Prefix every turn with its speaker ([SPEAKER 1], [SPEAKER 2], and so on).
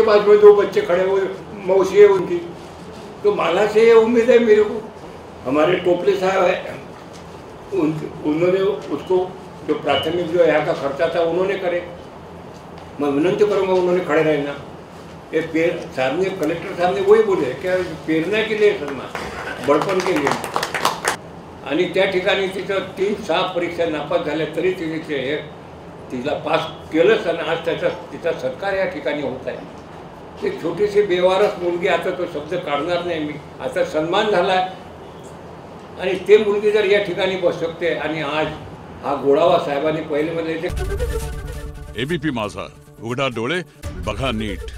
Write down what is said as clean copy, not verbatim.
[SPEAKER 1] बाजू में 2 बच्चे खड़े हुए, मौसी है उनकी, तो माला से ये उम्मीद है मेरे को। हमारे टोपले साहब है, उन्होंने उसको जो प्राथमिक जो यहाँ का खर्चा था उन्होंने करे। मैं विनंती करूँगा उन्होंने खड़े रहना। ये सामने कलेक्टर साहब ने वही बोले क्या पेरना के लिए सन्मान, बळपण के लिए। आणि त्या ठिकाणी तिचं 3-6 परीक्षा नापास झाल्या तरी तिला पास केलंच आणि आज तिचा सत्कार या ठिकाणी होत आहे। ते छोटीशी बेवारस मुलगी, आता तो शब्द काढणार नाही मी, आता सन्मान झाला आणि ते मुलगी जर या ठिकाणी बसू शकते आणि आज हा गोडावा साहेबांनी पहिले मध्ये
[SPEAKER 2] एबीपी माझा, उघडा डोळे बघा नीट।